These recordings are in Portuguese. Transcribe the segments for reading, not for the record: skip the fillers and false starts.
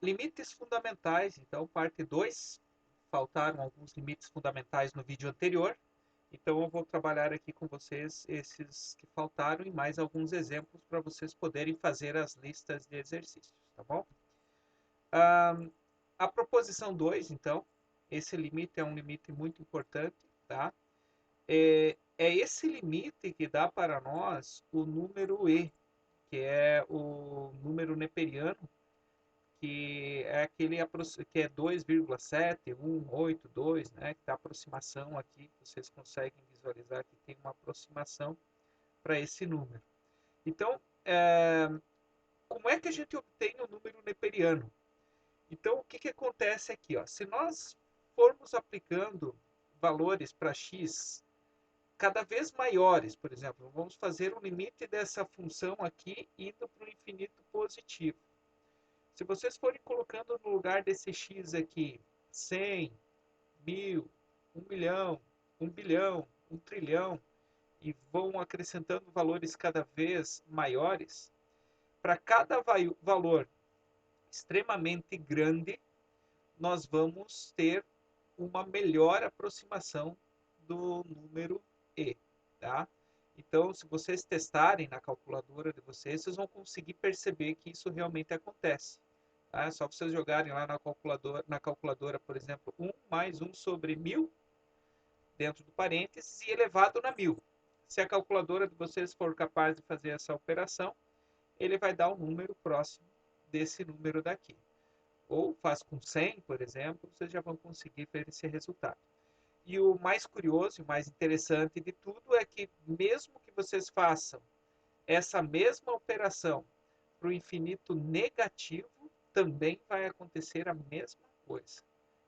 Limites fundamentais, então, parte 2. Faltaram alguns limites fundamentais no vídeo anterior. Então, eu vou trabalhar aqui com vocês esses que faltaram e mais alguns exemplos para vocês poderem fazer as listas de exercícios, tá bom? A proposição 2, então, esse limite é um limite muito importante, tá? É esse limite que dá para nós o número e, que é o número neperiano, que é aquele que é 2,7182, né? Que tá a aproximação aqui, vocês conseguem visualizar que tem uma aproximação para esse número. Então, como é que a gente obtém o número neperiano? Então, o que, que acontece aqui? Ó? Se nós formos aplicando valores para x cada vez maiores, por exemplo, vamos fazer o limite dessa função aqui indo para o infinito positivo. Se vocês forem colocando no lugar desse x aqui 100, 1000, 1 milhão, 1 bilhão, 1 trilhão, e vão acrescentando valores cada vez maiores, para cada valor extremamente grande, nós vamos ter uma melhor aproximação do número e, tá? Então, se vocês testarem na calculadora de vocês, vocês vão conseguir perceber que isso realmente acontece. Tá? É só vocês jogarem lá na calculadora, por exemplo, 1 mais 1 sobre 1000, dentro do parênteses, e elevado na 1000. Se a calculadora de vocês for capaz de fazer essa operação, ele vai dar um número próximo desse número daqui. Ou faz com 100, por exemplo, vocês já vão conseguir ver esse resultado. E o mais curioso e mais interessante de tudo é que, mesmo que vocês façam essa mesma operação para o infinito negativo, também vai acontecer a mesma coisa.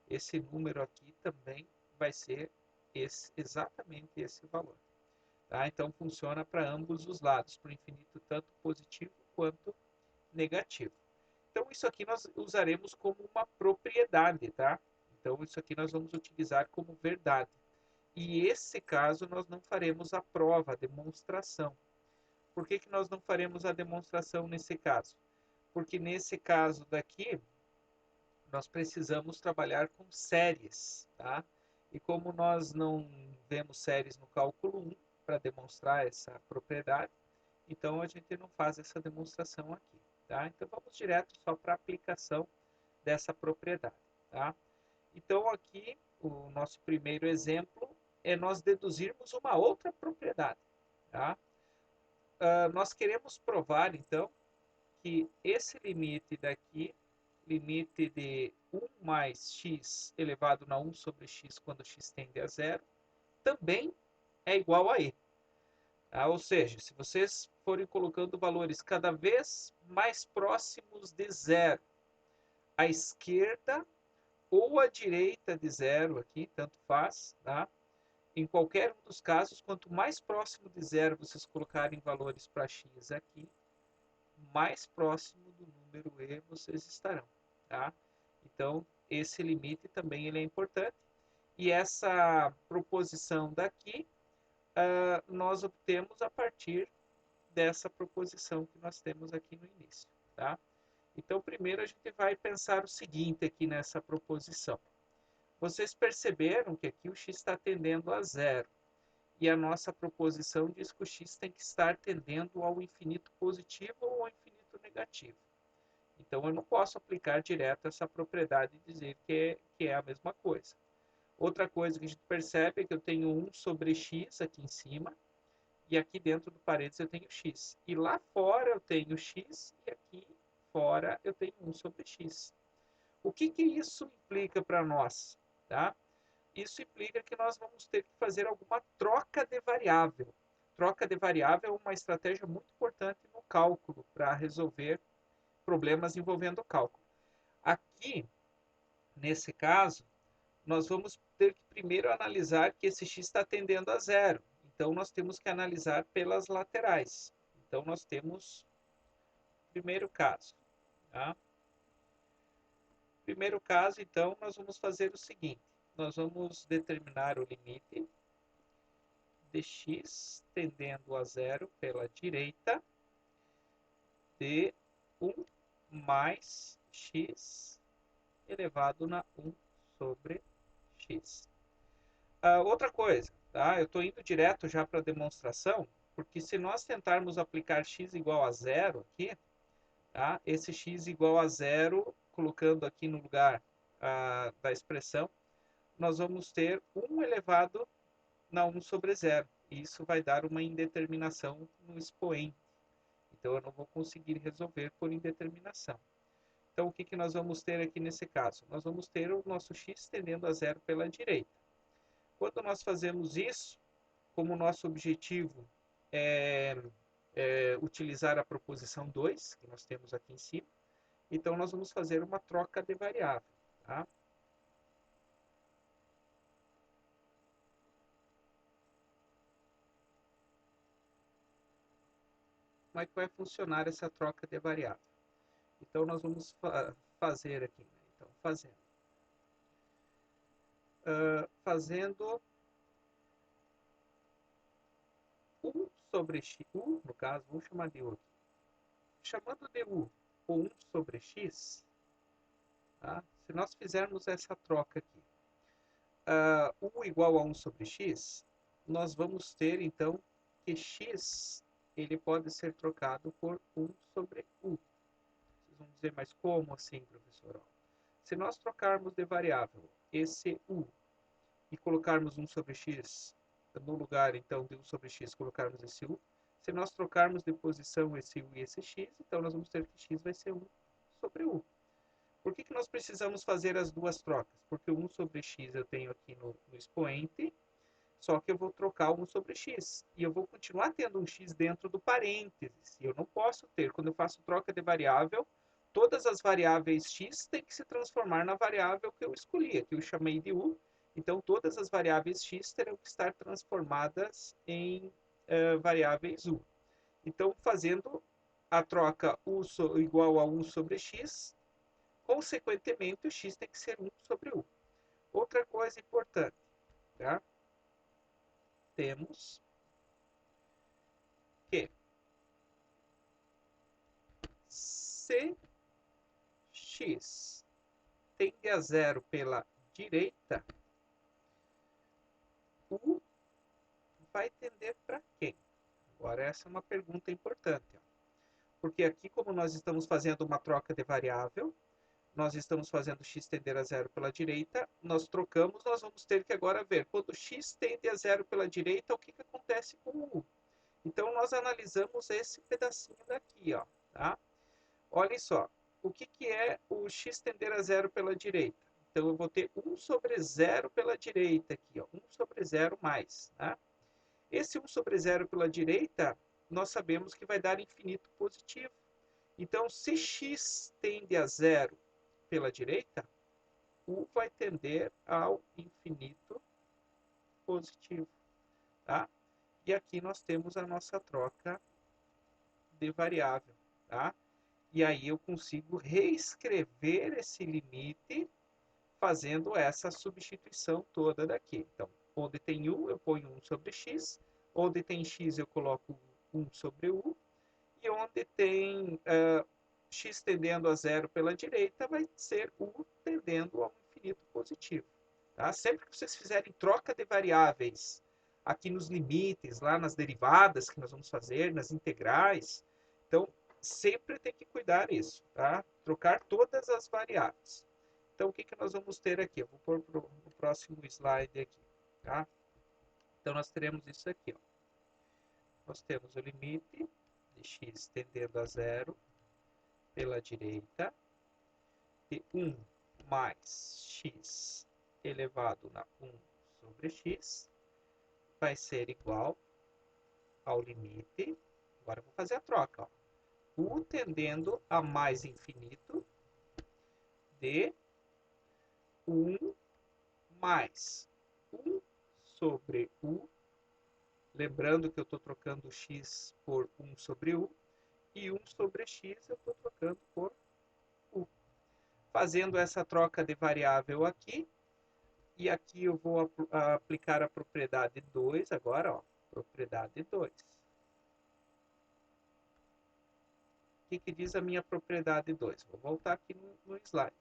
Esse número aqui também vai ser exatamente esse valor. Tá? Então, funciona para ambos os lados, para o infinito tanto positivo quanto negativo. Então, isso aqui nós usaremos como uma propriedade, tá? Então, isso aqui nós vamos utilizar como verdade. E esse caso nós não faremos a prova, a demonstração. Por que, que nós não faremos a demonstração nesse caso? Porque nesse caso daqui, nós precisamos trabalhar com séries, tá? E como nós não vemos séries no cálculo 1 para demonstrar essa propriedade, então a gente não faz essa demonstração aqui, tá? Então vamos direto só para a aplicação dessa propriedade, tá? Então aqui o nosso primeiro exemplo é nós deduzirmos uma outra propriedade, tá? Nós queremos provar então que esse limite daqui, limite de 1 mais x elevado na 1 sobre x quando x tende a zero, também é igual a e. Tá? Ou seja, se vocês forem colocando valores cada vez mais próximos de zero, à esquerda ou à direita de zero aqui, tanto faz, tá? Em qualquer um dos casos, quanto mais próximo de zero vocês colocarem valores para x aqui, mais próximo do número e vocês estarão, tá? Então, esse limite também ele é importante. E essa proposição daqui, nós obtemos a partir dessa proposição que nós temos aqui no início, tá? Então, primeiro a gente vai pensar o seguinte aqui nessa proposição. Vocês perceberam que aqui o x está tendendo a zero. E a nossa proposição diz que o x tem que estar tendendo ao infinito positivo ou ao infinito negativo. Então, eu não posso aplicar direto essa propriedade e dizer que é a mesma coisa. Outra coisa que a gente percebe é que eu tenho 1 sobre x aqui em cima, e aqui dentro do parênteses eu tenho x. E lá fora eu tenho x, e aqui fora eu tenho 1 sobre x. O que, que isso implica para nós? Tá? Isso implica que nós vamos ter que fazer alguma troca de variável. Troca de variável é uma estratégia muito importante no cálculo para resolver problemas envolvendo cálculo. Aqui, nesse caso, nós vamos ter que primeiro analisar que esse x está tendendo a zero. Então, nós temos que analisar pelas laterais. Então, nós temos o primeiro caso. Tá? Primeiro caso, então, nós vamos fazer o seguinte. Nós vamos determinar o limite de x tendendo a zero pela direita de 1 mais x elevado na 1 sobre x. Outra coisa, tá? Eu estou indo direto já para a demonstração, porque se nós tentarmos aplicar x igual a zero aqui, tá? Esse x igual a zero, colocando aqui no lugar da expressão, nós vamos ter 1 elevado na 1 sobre zero. E isso vai dar uma indeterminação no expoente. Então, eu não vou conseguir resolver por indeterminação. Então, o que nós vamos ter aqui nesse caso? Nós vamos ter o nosso x tendendo a zero pela direita. Quando nós fazemos isso, como o nosso objetivo é utilizar a proposição 2, que nós temos aqui em cima, então nós vamos fazer uma troca de variável. Tá? Como é que vai funcionar essa troca de variável? Então, nós vamos fazer aqui. Né? Então, fazendo 1 sobre x, no caso, vamos chamar de u. Chamando de u por 1 sobre x, tá? Se nós fizermos essa troca aqui, u igual a 1 sobre x, nós vamos ter, então, que x ele pode ser trocado por 1 sobre u. Vocês vão dizer, mas como assim, professor? Se nós trocarmos de variável esse u e colocarmos 1 sobre x no lugar, então, de 1 sobre x, colocarmos esse u, se nós trocarmos de posição esse u e esse x, então nós vamos ter que x vai ser 1 sobre u. Por que nós precisamos fazer as duas trocas? Porque o 1 sobre x eu tenho aqui no expoente, só que eu vou trocar o 1 sobre x. E eu vou continuar tendo um x dentro do parênteses. E eu não posso ter, quando eu faço troca de variável, todas as variáveis x têm que se transformar na variável que eu escolhi, que eu chamei de u. Então, todas as variáveis x terão que estar transformadas em variáveis u. Então, fazendo a troca u igual a 1 sobre x, consequentemente, o x tem que ser 1 sobre u. Outra coisa importante, tá? Temos que se x tende a zero pela direita, u vai tender para quem? Agora, essa é uma pergunta importante. Ó. Porque aqui, como nós estamos fazendo uma troca de variável, nós estamos fazendo x tender a zero pela direita, nós trocamos, nós vamos ter que agora ver, quando x tende a zero pela direita, o que acontece com o u? Então, nós analisamos esse pedacinho daqui, ó, tá? Olhem só, o que é o x tender a zero pela direita? Então, eu vou ter 1 sobre 0 pela direita aqui, ó, 1 sobre 0 mais, tá? Esse 1 sobre 0 pela direita, nós sabemos que vai dar infinito positivo. Então, se x tende a zero pela direita, u vai tender ao infinito positivo, tá? E aqui nós temos a nossa troca de variável, tá? E aí eu consigo reescrever esse limite fazendo essa substituição toda daqui. Então, onde tem u, eu ponho 1 sobre x, onde tem x, eu coloco 1 sobre u, e onde tem x tendendo a zero pela direita, vai ser u tendendo ao infinito positivo. Tá? Sempre que vocês fizerem troca de variáveis aqui nos limites, lá nas derivadas que nós vamos fazer, nas integrais, então sempre tem que cuidar isso, tá? Trocar todas as variáveis. Então, o que nós vamos ter aqui? Eu vou pôr no próximo slide aqui, tá? Então, nós teremos isso aqui, ó. Nós temos o limite de x tendendo a zero pela direita, de 1 mais x elevado na 1 sobre x, vai ser igual ao limite, agora eu vou fazer a troca, ó, u tendendo a mais infinito de 1 mais 1 sobre u, lembrando que eu estou trocando x por 1 sobre u, e 1 sobre x eu estou trocando por u. Fazendo essa troca de variável aqui, e aqui eu vou aplicar a propriedade 2 agora, ó, propriedade 2. O que diz a minha propriedade 2? Vou voltar aqui no slide.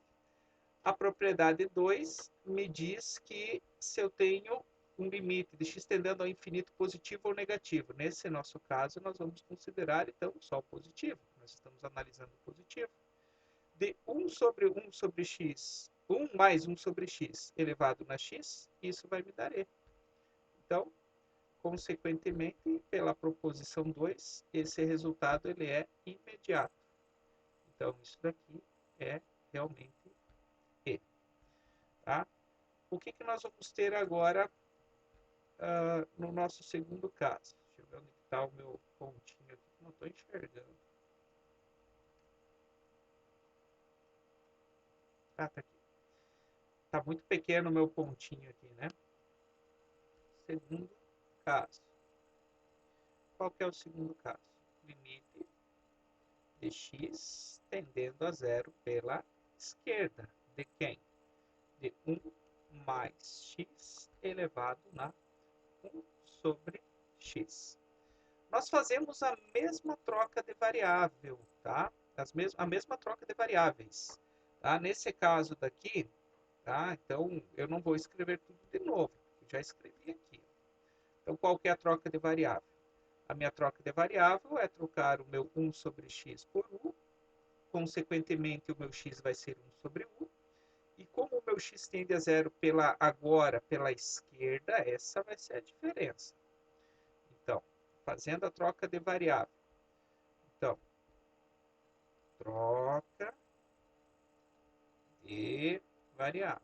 A propriedade 2 me diz que se eu tenho um limite de x tendendo ao infinito positivo ou negativo. Nesse nosso caso, nós vamos considerar, então, só o positivo. Nós estamos analisando o positivo. De 1 sobre x, 1 mais 1 sobre x elevado na x, isso vai me dar e. Então, consequentemente, pela proposição 2, esse resultado ele é imediato. Então, isso daqui é realmente e. Tá? O que nós vamos ter agora no nosso segundo caso? Deixa eu ver onde está o meu pontinho aqui, que não estou enxergando. Ah, tá aqui. Tá muito pequeno o meu pontinho aqui, né? Segundo caso. Qual que é o segundo caso? Limite de x tendendo a zero pela esquerda. De quem? De 1 mais x elevado na 1 sobre x. Nós fazemos a mesma troca de variável, tá? A mesma troca de variáveis. Tá? Nesse caso daqui, tá? Então, eu não vou escrever tudo de novo, já escrevi aqui. Então, qual que é a troca de variável? A minha troca de variável é trocar o meu 1 sobre x por u, consequentemente o meu x vai ser 1 sobre u, e como o meu x tende a zero agora pela esquerda, essa vai ser a diferença. Então, fazendo a troca de variável. Então, troca de variável.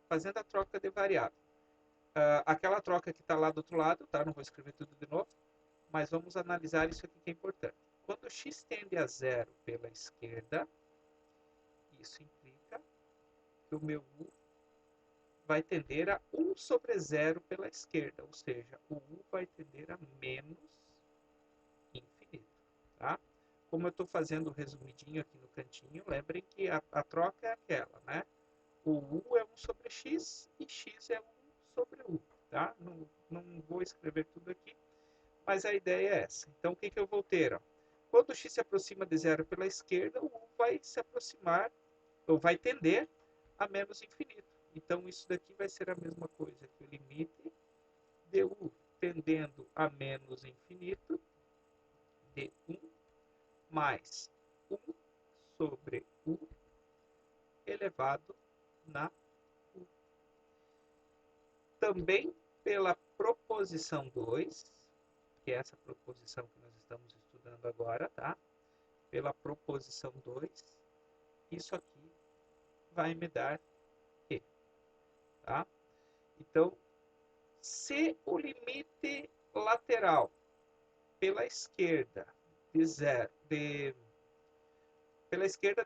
Fazendo a troca de variável. Aquela troca que está lá do outro lado, tá? Não vou escrever tudo de novo, mas vamos analisar isso aqui que é importante. Quando x tende a zero pela esquerda, isso implica que o meu u vai tender a 1 sobre 0 pela esquerda, ou seja, o u vai tender a menos infinito. Tá? Como eu estou fazendo o resumidinho aqui no cantinho, lembrem que a troca é aquela, né? O u é 1 sobre x e x é 1 sobre u. Tá? Não vou escrever tudo aqui, mas a ideia é essa. Então, o que eu vou ter? Ó? Quando o x se aproxima de zero pela esquerda, o u vai se aproximar, ou vai tender a menos infinito. Então, isso daqui vai ser a mesma coisa que o limite de u tendendo a menos infinito de 1 mais 1 sobre u elevado na u. Também pela proposição 2, que é essa proposição que nós estamos estudando agora, tá? Pela proposição 2, isso aqui vai me dar e, tá? Então, se o limite lateral pela esquerda de zero, pela esquerda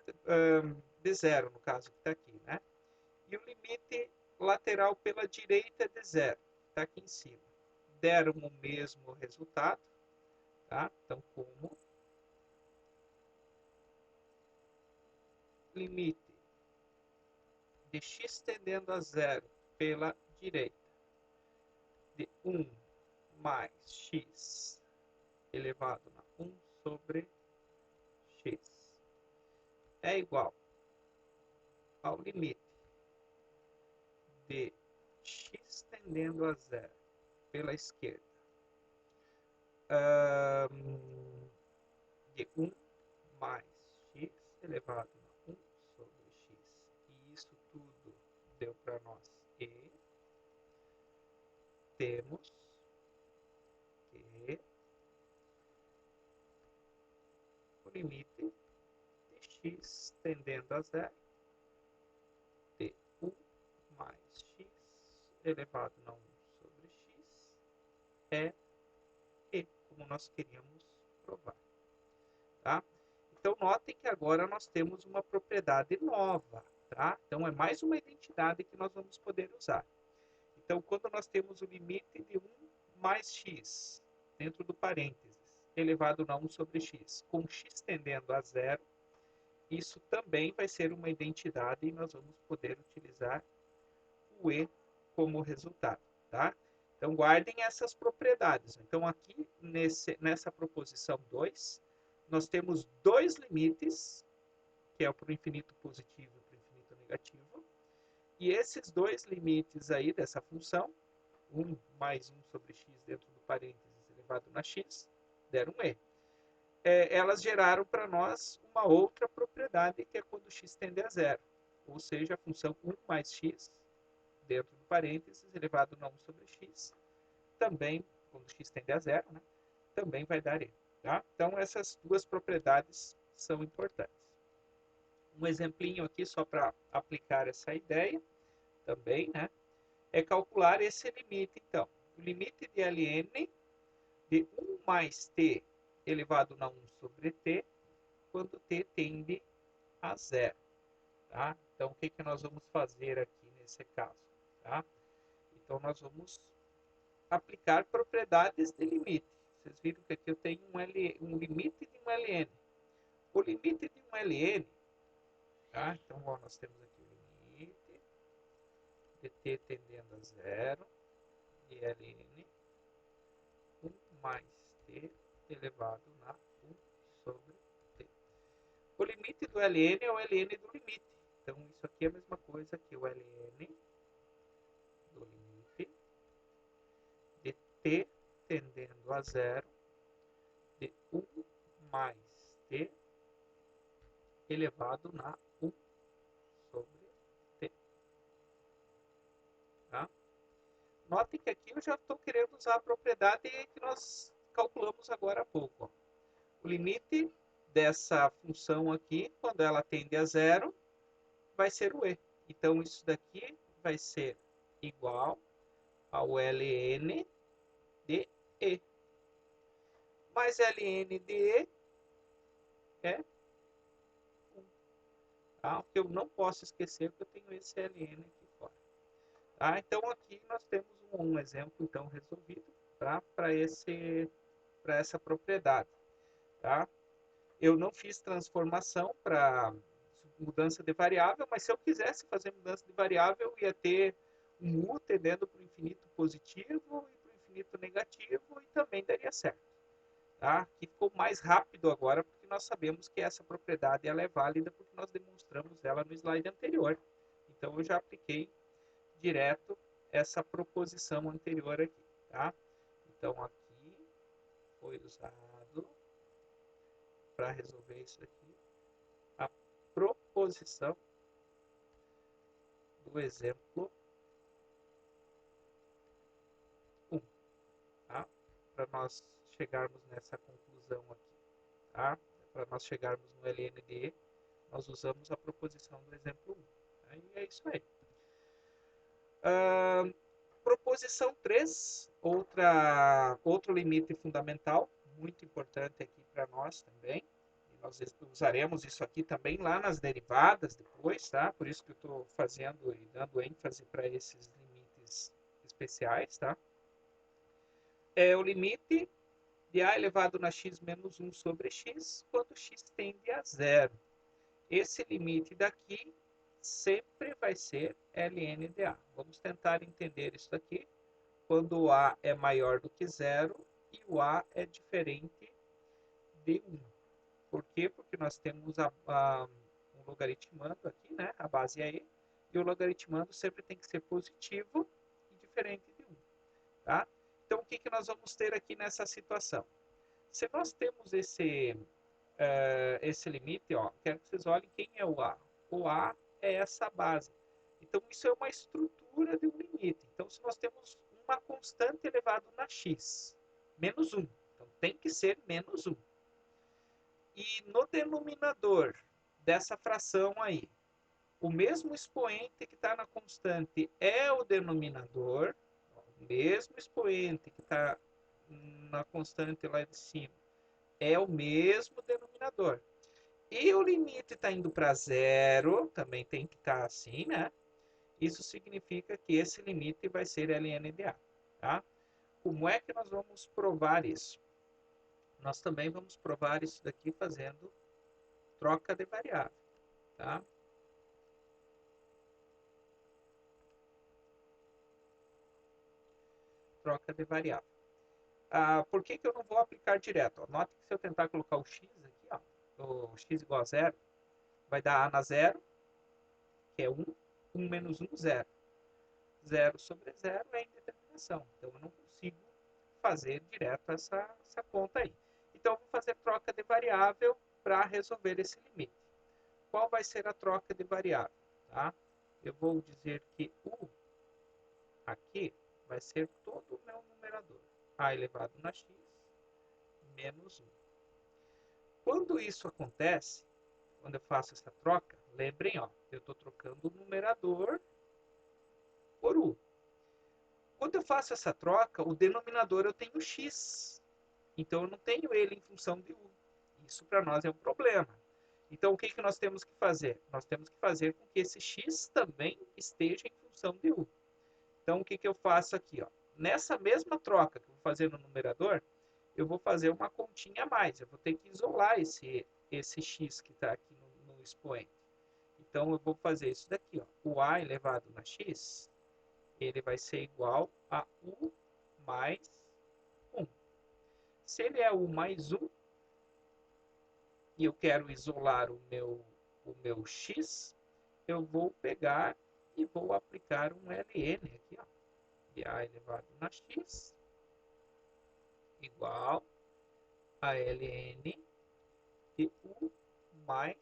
de zero, no caso que está aqui, né? E o limite lateral pela direita de zero, está aqui em cima. Deram o mesmo resultado, tá? Então, como limite de x tendendo a zero pela direita de 1 mais x elevado a 1 sobre x é igual ao limite de x tendendo a zero pela esquerda de 1 mais x elevado a 1 sobre x. E isso tudo deu para nós e temos que o limite de x tendendo a zero de 1 mais x elevado a 1 sobre x é e, como nós queríamos provar. Tá? Então, notem que agora nós temos uma propriedade nova. Tá? Então, é mais uma identidade que nós vamos poder usar. Então, quando nós temos o limite de 1 mais x, dentro do parênteses, elevado a 1 sobre x, com x tendendo a zero, isso também vai ser uma identidade e nós vamos poder utilizar o e como resultado. Tá? Então, guardem essas propriedades. Então, aqui nessa proposição 2, nós temos dois limites, que é para o infinito positivo e para o infinito negativo. E esses dois limites aí dessa função, 1 mais 1 sobre x dentro do parênteses elevado na x, deram e. Elas geraram para nós uma outra propriedade, que é quando x tende a zero. Ou seja, a função 1 mais x dentro do parênteses elevado a 1 sobre x, também, quando x tende a zero, né, também vai dar e. Tá? Então, essas duas propriedades são importantes. Um exemplinho aqui só para aplicar essa ideia também, né, é calcular esse limite. Então, o limite de ln de 1 mais t elevado a 1 sobre t, quando t tende a zero. Tá? Então, o que nós vamos fazer aqui nesse caso? Tá? Então, nós vamos aplicar propriedades de limite. Vocês viram que aqui eu tenho um limite de um ln. O limite de um ln, tá? Então, ó, nós temos aqui o limite de t tendendo a zero de ln 1 mais t elevado a 1 sobre t. O limite do ln é o ln do limite. Então, isso aqui é a mesma coisa que o ln do limite de t tendendo a zero de 1 mais t elevado a 1 sobre t. Tá? Notem que aqui eu já estou querendo usar a propriedade que nós calculamos agora há pouco. Ó. O limite dessa função aqui, quando ela tende a zero, vai ser o e. Então, isso daqui vai ser igual ao ln de e. Mas ln de e é 1. Tá? O que eu não posso esquecer é que eu tenho esse ln aqui fora. Tá? Então, aqui nós temos um exemplo então resolvido para essa propriedade. Tá? Eu não fiz transformação para mudança de variável, mas se eu quisesse fazer mudança de variável, eu ia ter um u tendendo para o infinito positivo e para o infinito negativo, e também daria certo. Tá? Aqui ficou mais rápido agora, porque nós sabemos que essa propriedade ela é válida, porque nós demonstramos ela no slide anterior. Então, eu já apliquei direto essa proposição anterior aqui. Tá? Então, aqui foi usado para resolver isso aqui a proposição do exemplo 1, tá? Para nós chegarmos nessa conclusão aqui, tá? Para nós chegarmos no LND, nós usamos a proposição do exemplo 1. Tá? E é isso aí. Proposição 3, outro limite fundamental, muito importante aqui para nós também. E nós usaremos isso aqui também lá nas derivadas depois, tá? Por isso que eu estou fazendo e dando ênfase para esses limites especiais, tá? É o limite de a elevado a x menos 1 sobre x, quando x tende a zero. Esse limite daqui sempre vai ser ln de a. Vamos tentar entender isso daqui. Quando o a é maior do que zero e o a é diferente de 1. Por quê? Porque nós temos um logaritmando aqui, né? A base é e, e o logaritmando sempre tem que ser positivo e diferente de 1. Tá? Então, o que nós vamos ter aqui nessa situação? Se nós temos esse limite, ó, quero que vocês olhem quem é o a. O a é essa base. Então, isso é uma estrutura de um limite. Então, se nós temos uma constante elevado na x, menos 1. Então, tem que ser menos 1. E no denominador dessa fração aí, o mesmo expoente que está na constante é o denominador, o mesmo expoente que está na constante lá de cima é o mesmo denominador. E o limite está indo para zero, também tem que estar assim, né? Isso significa que esse limite vai ser ln de a. Tá? Como é que nós vamos provar isso? Nós também vamos provar isso daqui fazendo troca de variável. Tá? troca de variável. Por que eu não vou aplicar direto? Ó, note que se eu tentar colocar o x aqui, ó, o x igual a zero, vai dar a na zero, que é 1, 1 menos 1, 0. 0 sobre 0 é indeterminação. Então, eu não consigo fazer direto essa conta aí. Então, eu vou fazer troca de variável para resolver esse limite. Qual vai ser a troca de variável? Tá? Eu vou dizer que u aqui vai ser todo o meu numerador. A elevado na x menos 1. Quando isso acontece, quando eu faço essa troca, lembrem, ó, eu estou trocando o numerador por u. Quando eu faço essa troca, o denominador eu tenho x. Então, eu não tenho ele em função de u. Isso para nós é um problema. Então, o que nós temos que fazer? Nós temos que fazer com que esse x também esteja em função de u. Então, o que eu faço aqui? Ó? Nessa mesma troca que eu vou fazer no numerador, eu vou fazer uma continha a mais. Eu vou ter que isolar esse x que está aqui no expoente. Então, eu vou fazer isso daqui. Ó. O a elevado na x, ele vai ser igual a u mais 1. Se ele é u mais 1, e eu quero isolar o meu x, eu vou pegar e vou aplicar um ln aqui, ó, de a elevado na x igual a ln de u mais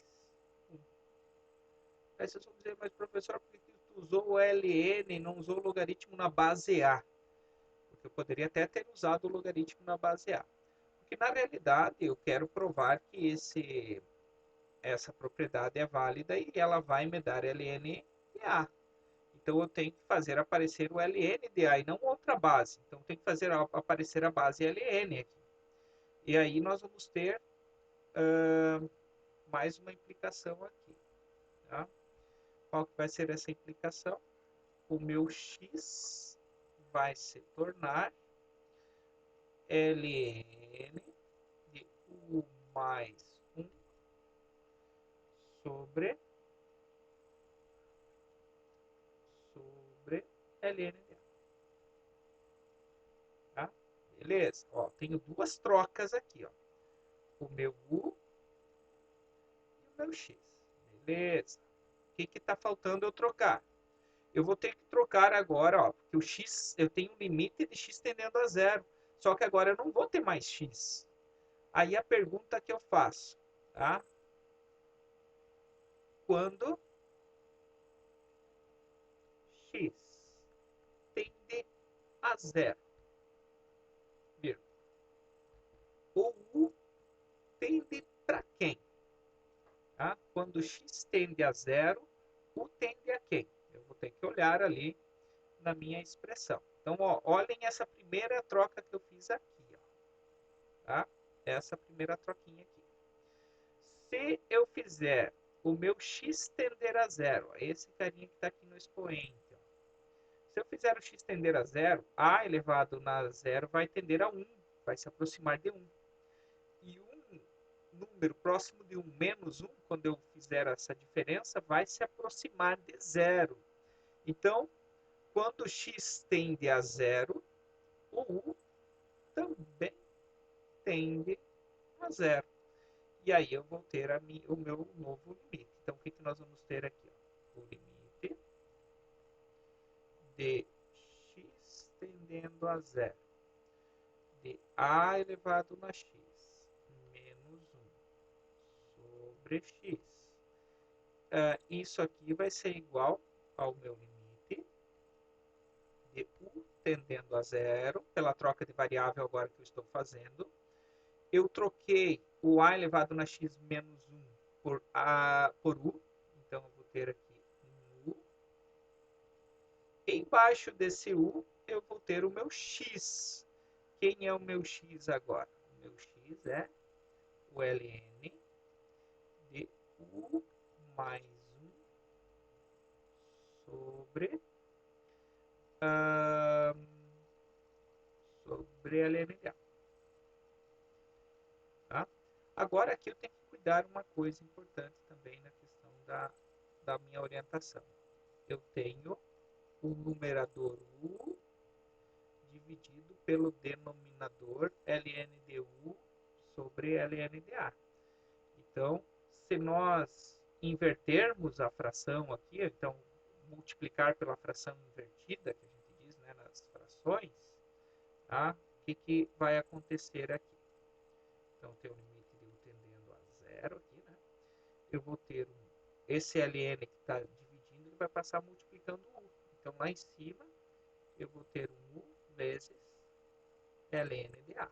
1. Aí vocês vão dizer, mas professor, por que tu usou o ln e não usou o logaritmo na base a? Porque eu poderia até ter usado o logaritmo na base a. Porque na realidade eu quero provar que essa propriedade é válida e ela vai me dar ln de a. Então eu tenho que fazer aparecer o ln de a e não outra base. Então tem que fazer aparecer a base ln aqui. E aí nós vamos ter mais uma implicação aqui. Tá? Qual que vai ser essa implicação? O meu x vai se tornar ln de u mais 1 sobre ln de a. Tá? Beleza? Ó, tenho duas trocas aqui. Ó. O meu u e o meu x. Beleza. O que está faltando eu trocar? Eu vou ter que trocar agora, ó, porque o x, eu tenho um limite de x tendendo a zero. Só que agora eu não vou ter mais x. Aí a pergunta que eu faço, tá? Quando x tende a zero, o u tende para quem? Tá? Quando x tende a zero, u tende a quem? Eu vou ter que olhar ali na minha expressão. Então, ó, olhem essa primeira troca que eu fiz aqui. Ó, tá? Essa primeira troquinha aqui. Se eu fizer o meu x tender a zero, esse carinha que está aqui no expoente, ó. Se eu fizer o x tender a zero, a elevado na zero vai tender a 1, vai se aproximar de 1. E um número próximo de 1 menos 1, quando eu fizer essa diferença, vai se aproximar de zero. Então, quando x tende a zero, o u também tende a zero. E aí eu vou ter o meu novo limite. Então, o que nós vamos ter aqui? Ó? O limite de x tendendo a zero de a elevado na x menos 1 sobre x. Isso aqui vai ser igual ao meu limite de u tendendo a zero, pela troca de variável agora que eu estou fazendo. Eu troquei o a elevado na x menos 1 por u. Então, eu vou ter aqui um u. Embaixo desse u, eu vou ter o meu x. Quem é o meu x agora? O meu x é o ln de u mais 1 sobre ln de a. Tá? Agora aqui eu tenho que cuidar uma coisa importante também na questão da minha orientação. Eu tenho o numerador u dividido pelo denominador ln de U sobre ln de A. Então, se nós invertermos a fração aqui, então multiplicar pela fração invertida, que a gente diz, né, nas frações, tá? O que vai acontecer aqui? Então, tem o limite de U tendendo a zero aqui, né? Eu vou ter esse ln que está dividindo, ele vai passar multiplicando U. Então, lá em cima, eu vou ter um U vezes ln de A.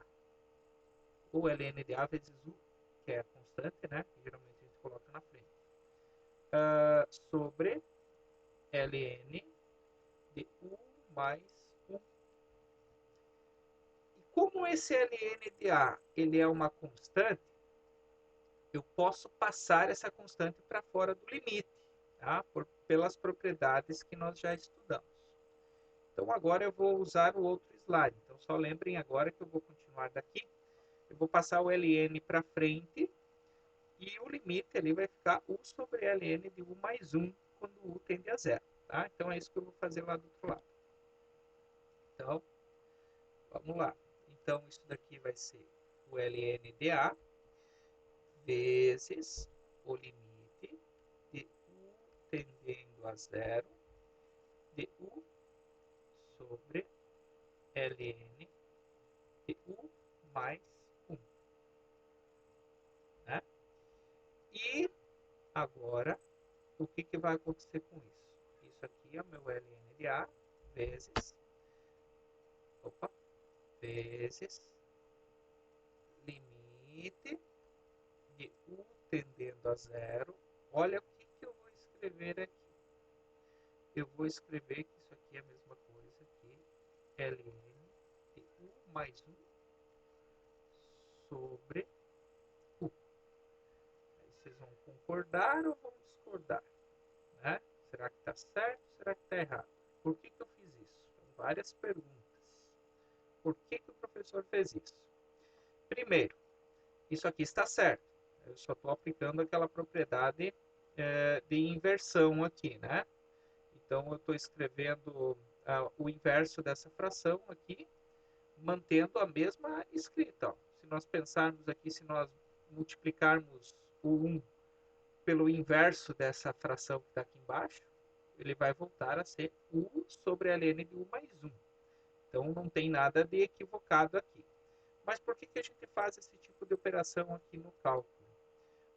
Ou ln de A vezes U, que é a constante, né? Que geralmente a gente coloca na frente. Sobre ln de U mais 1. E como esse ln de A ele é uma constante, eu posso passar essa constante para fora do limite, tá? Pelas propriedades que nós já estudamos. Então, agora eu vou usar o outro slide. Então, só lembrem agora que eu vou continuar daqui. Eu vou passar o ln para frente e o limite ali vai ficar U sobre ln de U mais 1, quando U tende a zero. Tá? Então, é isso que eu vou fazer lá do outro lado. Então, vamos lá. Então, isso daqui vai ser o ln de A vezes o limite de U tendendo a zero de U sobre ln de U mais 1. Né? E agora, o que vai acontecer com isso? Isso aqui é o meu ln de A vezes, vezes limite de U tendendo a zero. Olha o que eu vou escrever aqui. Eu vou escrever que isso aqui é a mesma coisa que ln de U mais 1 sobre U. Aí vocês vão concordar ou vão discordar? Né? Será que está certo? Será que está errado? Por que eu fiz isso? São várias perguntas. Por que o professor fez isso? Primeiro, isso aqui está certo. Eu só estou aplicando aquela propriedade de inversão aqui, né? Então, eu estou escrevendo o inverso dessa fração aqui, mantendo a mesma escrita. Ó. Se nós pensarmos aqui, se nós multiplicarmos o 1 pelo inverso dessa fração que está aqui embaixo, ele vai voltar a ser U sobre ln de U mais 1. Então, não tem nada de equivocado aqui. Mas por que a gente faz esse tipo de operação aqui no cálculo?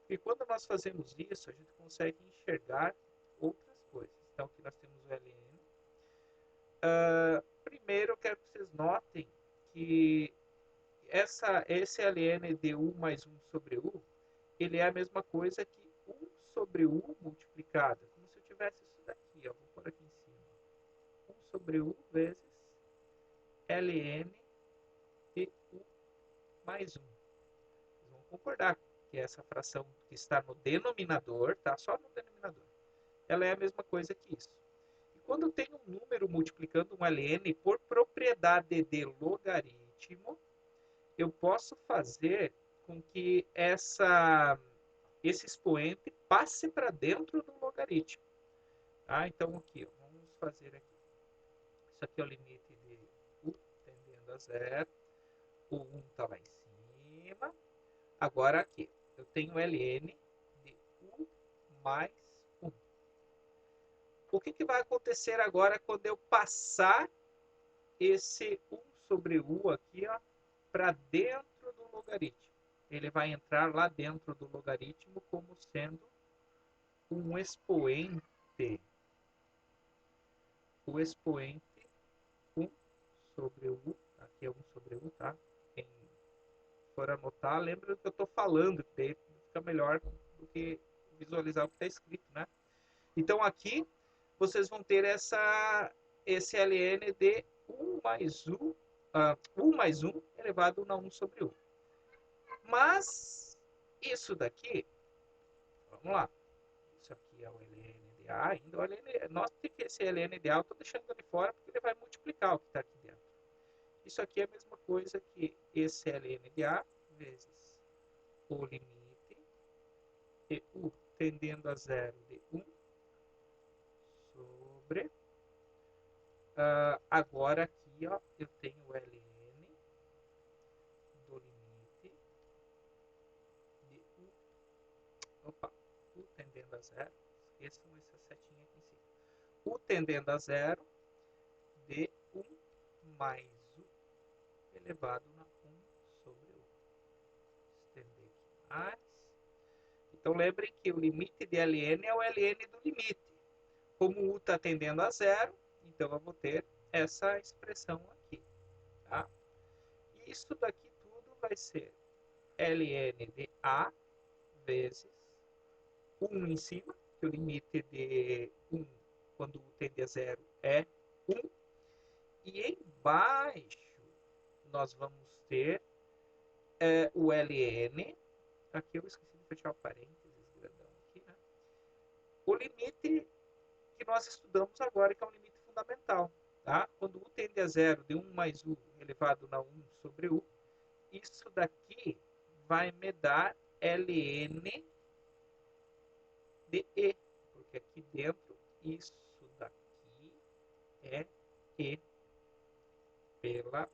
Porque quando nós fazemos isso, a gente consegue enxergar outras coisas. Então, aqui nós temos o ln. Primeiro, eu quero que vocês notem que esse ln de U mais 1 sobre U, ele é a mesma coisa que 1 sobre U multiplicado. Como se eu tivesse isso daqui, ó. Vou pôr aqui em cima. 1 sobre U vezes ln de U mais 1. Vocês vão concordar que essa fração que está no denominador, tá? Só no denominador, ela é a mesma coisa que isso. E quando eu tenho um número multiplicando um ln por propriedade de logaritmo, eu posso fazer com que esse expoente passe para dentro do logaritmo. Tá? Então, aqui, ó, vamos fazer aqui. Isso aqui é o limite de U tendendo a zero. O 1 está lá em cima. Agora aqui, eu tenho ln de U mais 1. O que vai acontecer agora quando eu passar esse 1 sobre U aqui para dentro do logaritmo? Ele vai entrar lá dentro do logaritmo como sendo um expoente. O expoente 1 sobre U, aqui é 1 sobre U, tá? Quem for anotar, lembra do que eu estou falando, que daí fica melhor do que visualizar o que está escrito, né? Então aqui vocês vão ter esse ln de U mais 1 elevado a 1 sobre U. Mas isso daqui, vamos lá, isso aqui é o ln de A ainda. Note que esse ln de A eu estou deixando ele fora porque ele vai multiplicar o que está aqui dentro. Isso aqui é a mesma coisa que esse ln de A vezes o limite de U tendendo a zero de 1 sobre agora aqui aqui, ó, eu tenho o ln do limite de u, opa, u tendendo a zero, esqueçam essa setinha aqui em cima. U tendendo a zero de 1 mais u elevado na 1 sobre u. Estender aqui mais. Então, lembrem que o limite de ln é o ln do limite. Como u está tendendo a zero, então eu vou ter essa expressão aqui. Tá? E isso daqui tudo vai ser ln de a vezes 1 em cima, que o limite de 1, quando u tende a zero, é 1. E embaixo nós vamos ter o ln, aqui eu esqueci de fechar o parênteses grandão aqui, né? O limite que nós estudamos agora, que é um limite fundamental. Tá? Quando u tende a zero de 1 mais u elevado na 1 sobre u, isso daqui vai me dar ln de e, porque aqui dentro isso daqui é e pela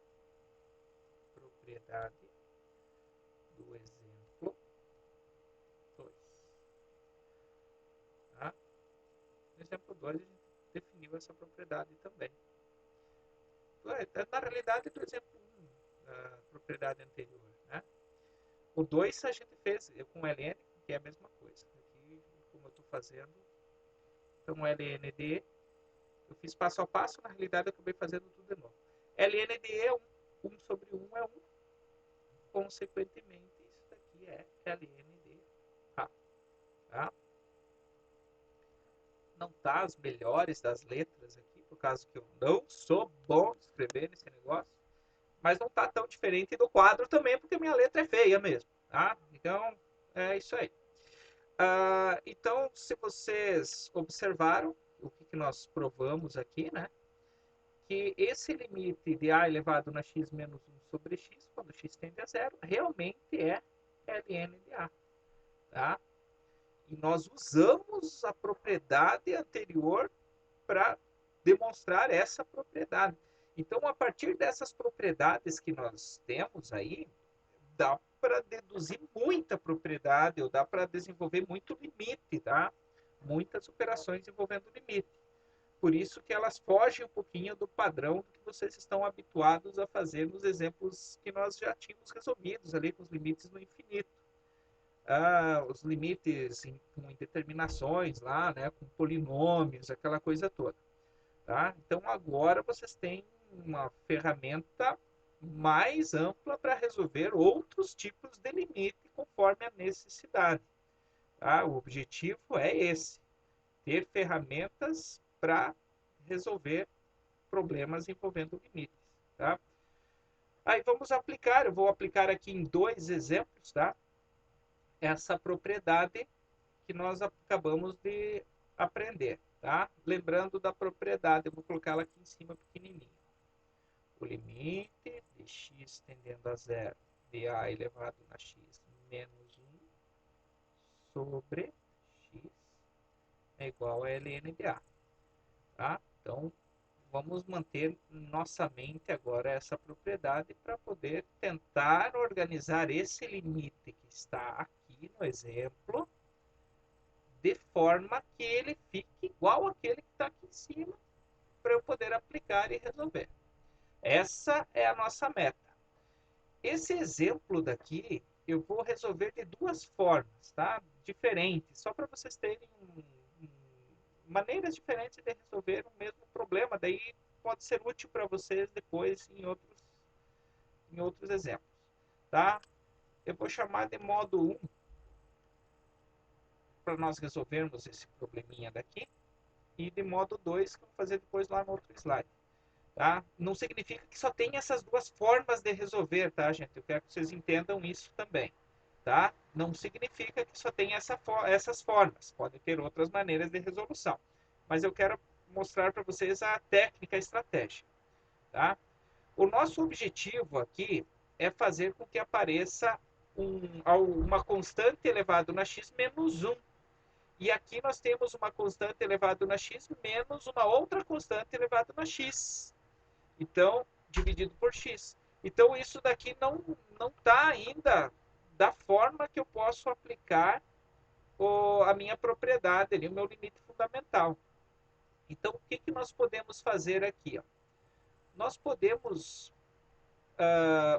propriedade do exemplo 2. Tá? No exemplo 2 a gente definiu essa propriedade também. Na realidade, do exemplo 1, a propriedade anterior. Né? O 2 a gente fez com ln, que é a mesma coisa. Aqui, como eu estou fazendo, então ln de, eu fiz passo a passo, na realidade eu acabei fazendo tudo de novo. ln de é 1, 1 sobre 1 é 1, consequentemente, isso daqui é ln de a. Tá? Não tá as melhores das letras aqui, por causa que eu não sou bom de escrever nesse negócio, mas não tá tão diferente do quadro também, porque minha letra é feia mesmo. Tá? Então, é isso aí. Então, se vocês observaram o que nós provamos aqui, né? Que esse limite de a elevado na x menos 1 sobre x, quando x tende a zero, realmente é ln de a. Tá? E nós usamos a propriedade anterior para demonstrar essa propriedade. Então, a partir dessas propriedades que nós temos aí, dá para deduzir muita propriedade, ou dá para desenvolver muito limite, tá? Muitas operações envolvendo limite. Por isso que elas fogem um pouquinho do padrão que vocês estão habituados a fazer nos exemplos que nós já tínhamos resolvidos ali com os limites no infinito. Os limites com indeterminações lá, né, com polinômios, aquela coisa toda. Tá? Então agora vocês têm uma ferramenta mais ampla para resolver outros tipos de limite conforme a necessidade. Tá? O objetivo é esse, ter ferramentas para resolver problemas envolvendo limites. Tá? Aí vamos aplicar, eu vou aplicar aqui em 2 exemplos, tá? Essa propriedade que nós acabamos de aprender. Tá? Lembrando da propriedade, eu vou colocar ela aqui em cima pequenininho. O limite de x tendendo a zero de a elevado na x menos 1 sobre x é igual a ln de a. Tá? Então, vamos manter nossa mente agora essa propriedade para poder tentar organizar esse limite que está aqui no exemplo de forma que ele fique igual àquele que está aqui em cima para eu poder aplicar e resolver. Essa é a nossa meta. Esse exemplo daqui eu vou resolver de duas formas, tá? Diferentes, só para vocês terem maneiras diferentes de resolver o mesmo problema. Daí pode ser útil para vocês depois em outros exemplos, tá? Eu vou chamar de modo 1 para nós resolvermos esse probleminha daqui e de modo 2 que eu vou fazer depois lá no outro slide. Tá? Não significa que só tem essas duas formas de resolver, tá, gente? Eu quero que vocês entendam isso também, tá? Não significa que só tem essas formas. Podem ter outras maneiras de resolução. Mas eu quero mostrar para vocês a técnica, a estratégia, tá? O nosso objetivo aqui é fazer com que apareça uma constante elevado na x menos 1. E aqui nós temos uma constante elevado na x menos uma outra constante elevado na x. Então, dividido por x. Então, isso daqui não está ainda da forma que eu posso aplicar a minha propriedade, ali, o meu limite fundamental. Então, o que, que nós podemos fazer aqui? Ó? Nós podemos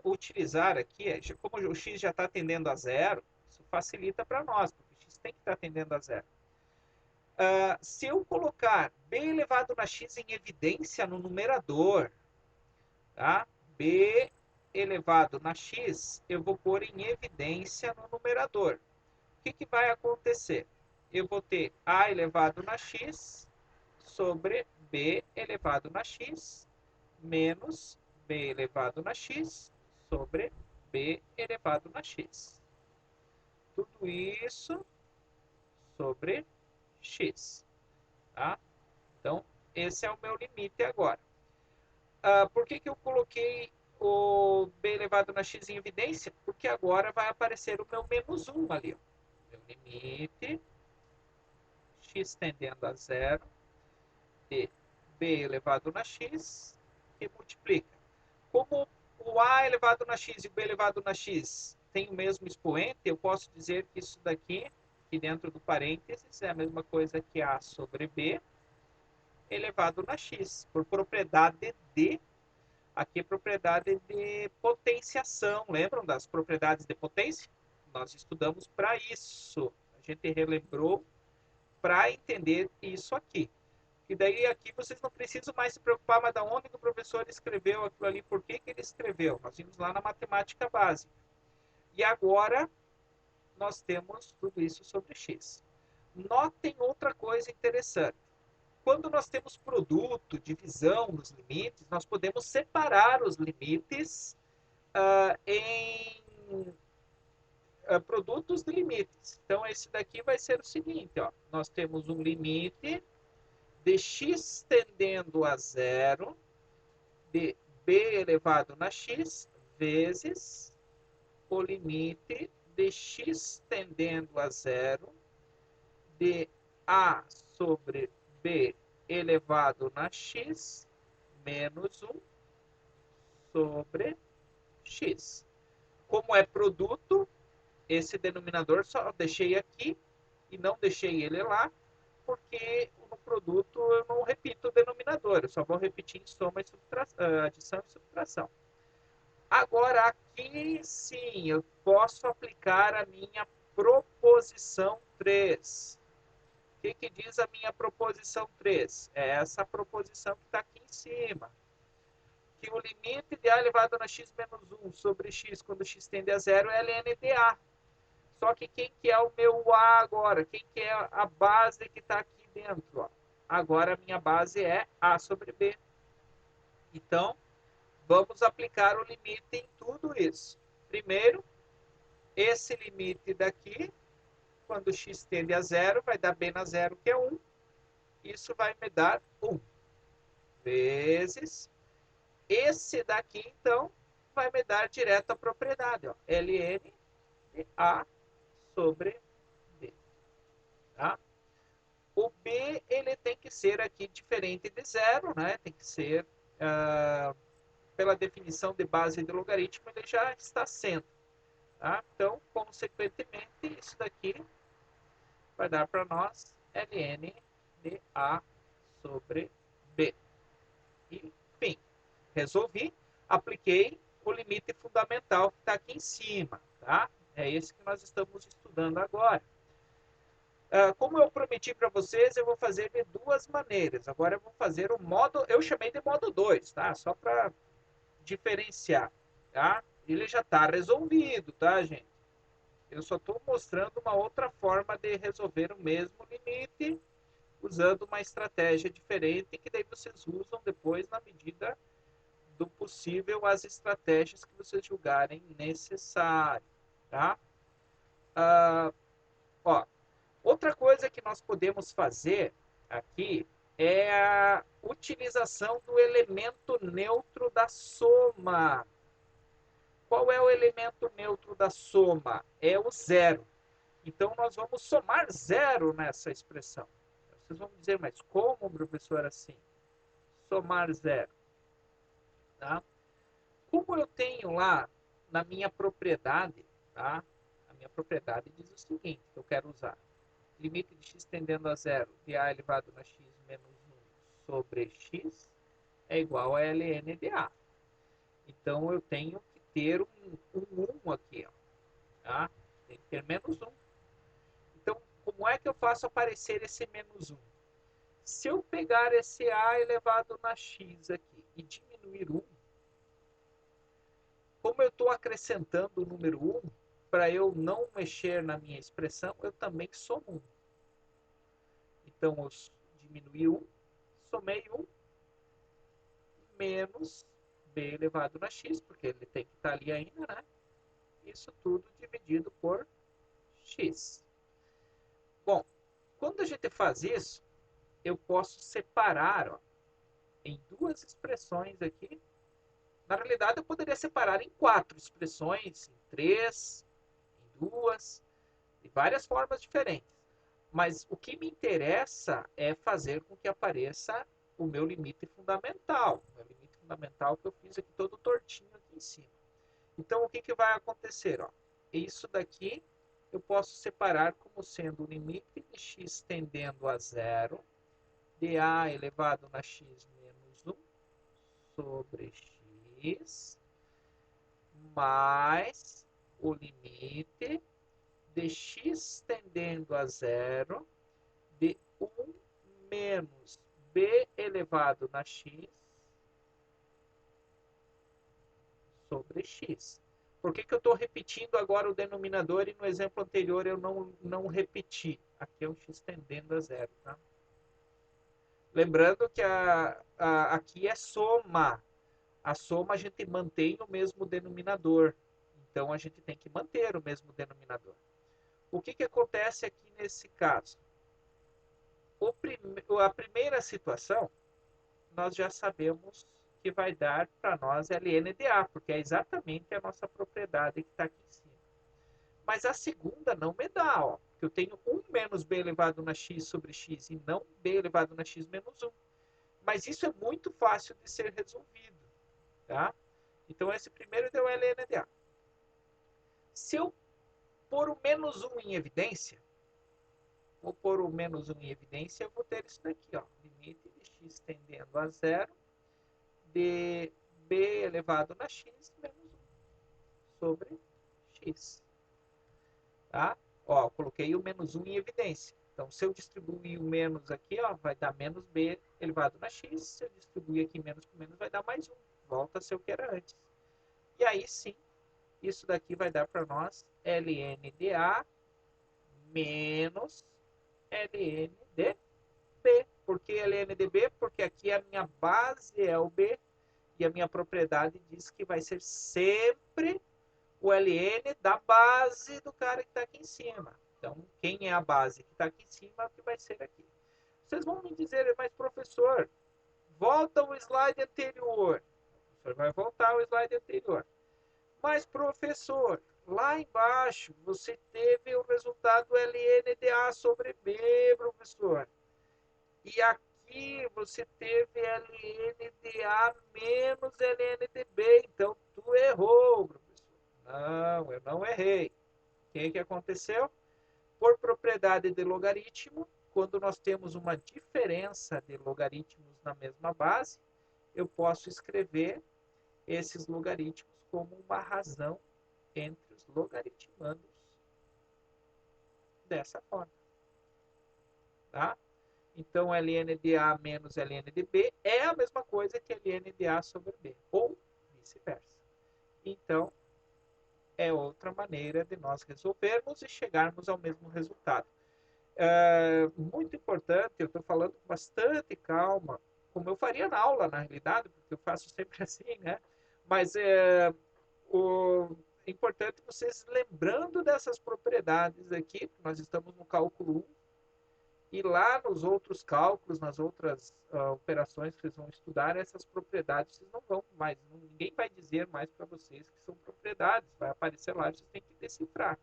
utilizar aqui, como o x já está tendendo a zero, isso facilita para nós, porque o x tem que estar tendendo a zero. Se eu colocar b elevado na x em evidência no numerador, tá? B elevado na x, eu vou pôr em evidência no numerador. O que, que vai acontecer? Eu vou ter a elevado na x sobre b elevado na x menos b elevado na x sobre b elevado na x. Tudo isso sobre x. Tá? Então, esse é o meu limite agora. Por que, que eu coloquei o b elevado na x em evidência? Porque agora vai aparecer o meu menos 1 ali. Ó. Meu limite, x tendendo a zero, de b elevado na x, que multiplica. Como o a elevado na x e o b elevado na x tem o mesmo expoente, eu posso dizer que isso daqui, aqui dentro do parênteses, é a mesma coisa que a sobre b elevado na x, por propriedade de, aqui é propriedade de potenciação. Lembram das propriedades de potência? Nós estudamos para isso. A gente relembrou para entender isso aqui. E daí aqui vocês não precisam mais se preocupar, mas da onde que o professor escreveu aquilo ali, por que, que ele escreveu. Nós vimos lá na matemática básica. E agora nós temos tudo isso sobre x. Notem outra coisa interessante. Quando nós temos produto, divisão nos limites, nós podemos separar os limites em produtos de limites. Então, esse daqui vai ser o seguinte, ó. Nós temos um limite de x tendendo a zero de b elevado na x vezes o limite de x tendendo a zero de a sobre b elevado na x menos 1 sobre x. Como é produto, esse denominador só deixei aqui e não deixei ele lá, porque no produto eu não repito o denominador, eu só vou repetir em soma e adição e subtração. Agora, aqui sim, eu posso aplicar a minha proposição 3. O que, que diz a minha proposição 3? É essa proposição que está aqui em cima. Que o limite de a elevado na x menos 1 sobre x, quando x tende a zero, é ln de a. Só que quem que é o meu a agora? Quem que é a base que está aqui dentro? Ó? Agora a minha base é a sobre b. Então, vamos aplicar o limite em tudo isso. Primeiro, esse limite daqui, quando x tende a zero, vai dar b na zero, que é 1. Isso vai me dar 1. Vezes. Esse daqui, então, vai me dar direto a propriedade. Ó, ln de a sobre b. Tá? O b ele tem que ser aqui diferente de zero, né? Tem que ser, pela definição de base de logaritmo, ele já está sendo. Tá? Então, consequentemente, isso daqui vai dar para nós ln de a sobre b. E, enfim, resolvi, apliquei o limite fundamental que está aqui em cima. Tá? É esse que nós estamos estudando agora. Como eu prometi para vocês, eu vou fazer de duas maneiras. Agora eu vou fazer o modo, eu chamei de modo 2, tá? Só para diferenciar, tá? Ele já está resolvido, tá, gente? Eu só estou mostrando uma outra forma de resolver o mesmo limite, usando uma estratégia diferente, que daí vocês usam depois na medida do possível as estratégias que vocês julgarem necessário, tá? Ó, outra coisa que nós podemos fazer aqui é a utilização do elemento neutro da soma. Qual é o elemento neutro da soma? É o zero. Então, nós vamos somar zero nessa expressão. Vocês vão dizer, mas como, professor, assim? Somar zero. Tá? como eu tenho lá na minha propriedade, tá? A minha propriedade diz o seguinte, que eu quero usar. Limite de x tendendo a zero de a elevado na x menos 1 sobre x é igual a ln de a. Então, eu tenho que ter um 1 aqui, ó, tá? Tem que ter menos 1. Então, como é que eu faço aparecer esse menos 1? Se eu pegar esse a elevado na x aqui e diminuir 1, como eu estou acrescentando o número 1, para eu não mexer na minha expressão, eu também somo 1. Então, eu diminui 1, somei 1, menos b elevado na x, porque ele tem que estar ali ainda, né? Isso tudo dividido por x. Bom, quando a gente faz isso, eu posso separar, ó, em duas expressões aqui. Na realidade, eu poderia separar em 4 expressões, em 3, em 2, de várias formas diferentes. Mas o que me interessa é fazer com que apareça o meu limite fundamental. O meu limite fundamental que eu fiz aqui todo tortinho aqui em cima. Então, o que, que vai acontecer? Ó? Isso daqui eu posso separar como sendo o limite de x tendendo a zero de a elevado na x menos 1 sobre x mais o limite de x tendendo a zero de 1 menos b elevado na x sobre x. Por que, que eu estou repetindo agora o denominador e no exemplo anterior eu não repeti? Aqui é um x tendendo a zero. Tá? Lembrando que aqui é soma. A soma a gente mantém o mesmo denominador. Então a gente tem que manter o mesmo denominador. O que, que acontece aqui nesse caso? A primeira situação, nós já sabemos que vai dar para nós ln de a, porque é exatamente a nossa propriedade que está aqui em cima. Mas a segunda não me dá, ó, porque eu tenho 1 menos b elevado na x sobre x e não b elevado na x menos 1. Mas isso é muito fácil de ser resolvido. Tá? Então, esse primeiro deu ln de a. Se eu pôr o menos 1 em evidência, vou pôr o menos 1 em evidência, eu vou ter isso daqui, ó, limite de x tendendo a zero de b elevado na x menos 1 sobre x. Tá? Ó, coloquei o menos 1 em evidência. Então, se eu distribuir o menos aqui, ó, vai dar menos b elevado na x. Se eu distribuir aqui menos com menos, vai dar mais 1. Volta a ser o que era antes. E aí, sim, isso daqui vai dar para nós ln de a menos ln de b. Por que ln de b? Porque aqui a minha base é o b e a minha propriedade diz que vai ser sempre o ln da base do cara que está aqui em cima. Então, quem é a base que está aqui em cima é o que vai ser aqui. Vocês vão me dizer, mas professor, volta o slide anterior. O professor vai voltar o slide anterior. Mas, professor, lá embaixo você teve o resultado ln de a sobre b, professor. E aqui você teve ln de a menos ln de b. Então, tu errou, professor. Não, eu não errei. O que aconteceu? Por propriedade de logaritmo, quando nós temos uma diferença de logaritmos na mesma base, eu posso escrever esses logaritmos como uma razão entre os logaritmandos dessa forma. Tá? Então, ln de a menos ln de b é a mesma coisa que ln de a sobre b, ou vice-versa. Então, é outra maneira de nós resolvermos e chegarmos ao mesmo resultado. Muito importante, eu estou falando com bastante calma, como eu faria na aula, na realidade, porque eu faço sempre assim, né? Mas é importante vocês lembrando dessas propriedades aqui, nós estamos no cálculo 1, e lá nos outros cálculos, nas outras operações que vocês vão estudar, essas propriedades vocês não vão mais, ninguém vai dizer mais para vocês que são propriedades, vai aparecer lá, vocês têm que decifrar.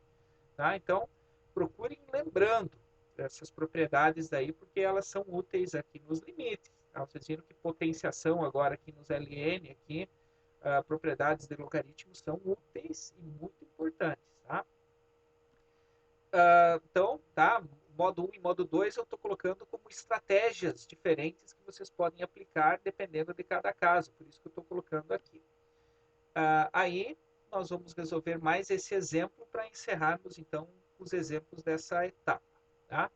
Tá? Então, procurem lembrando dessas propriedades daí, porque elas são úteis aqui nos limites. Tá? Vocês viram que potenciação agora aqui nos LN, aqui, propriedades de logaritmos são úteis e muito importantes, tá? Então, tá? Modo 1 e modo 2 eu estou colocando como estratégias diferentes que vocês podem aplicar dependendo de cada caso, por isso que eu estou colocando aqui. Aí nós vamos resolver mais esse exemplo para encerrarmos então os exemplos dessa etapa, tá?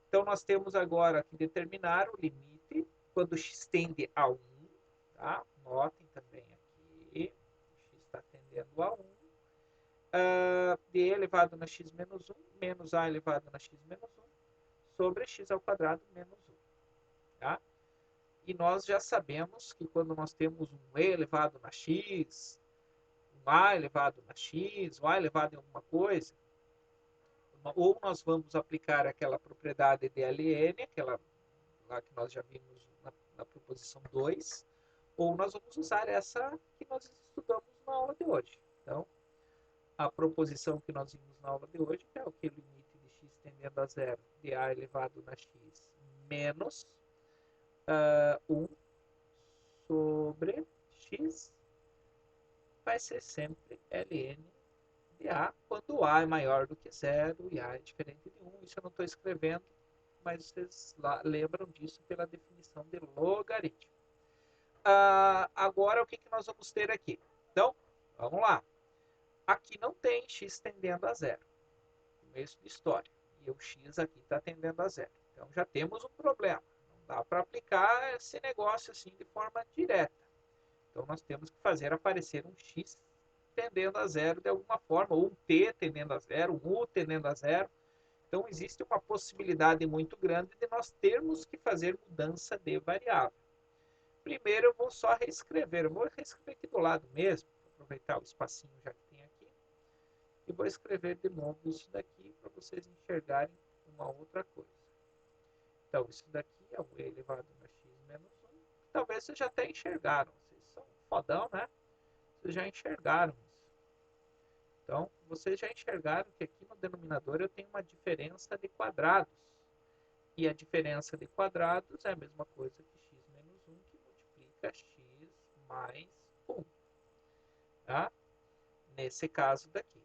Então nós temos agora que determinar o limite quando x tende a 1, tá? Notem também aqui, x está tendendo a 1, d elevado na x menos 1 menos a elevado na x menos 1 sobre x ao quadrado menos 1, tá? E nós já sabemos que quando nós temos um e elevado na x, um a elevado na x, um a elevado em alguma coisa, ou nós vamos aplicar aquela propriedade de ln, aquela lá que nós já vimos na proposição 2, ou nós vamos usar essa que nós estudamos na aula de hoje. Então, a proposição que nós vimos na aula de hoje, que é o que limite de x tendendo a zero de a elevado na x menos 1 sobre x, vai ser sempre ln de a, quando a é maior do que zero e a é diferente de 1. Isso eu não estou escrevendo, mas vocês lembram disso pela definição de logaritmo. Agora, o que nós vamos ter aqui? Então, vamos lá. Aqui não tem x tendendo a zero. Começo de história. E o x aqui está tendendo a zero. Então, já temos um problema. Não dá para aplicar esse negócio assim de forma direta. Então, nós temos que fazer aparecer um x tendendo a zero de alguma forma, ou um t tendendo a zero, um u tendendo a zero. Então, existe uma possibilidade muito grande de nós termos que fazer mudança de variável. Primeiro, eu vou só reescrever. Eu vou reescrever aqui do lado mesmo, vou aproveitar o espacinho já que tem aqui. E vou escrever de novo isso daqui para vocês enxergarem uma outra coisa. Então, isso daqui é o e elevado a x menos 1. Talvez vocês já até enxergaram. Vocês são fodão, né? Vocês já enxergaram isso. Então, vocês já enxergaram que aqui no denominador eu tenho uma diferença de quadrados. E a diferença de quadrados é a mesma coisa que x menos 1, que multiplica x mais 1. Tá? Nesse caso daqui.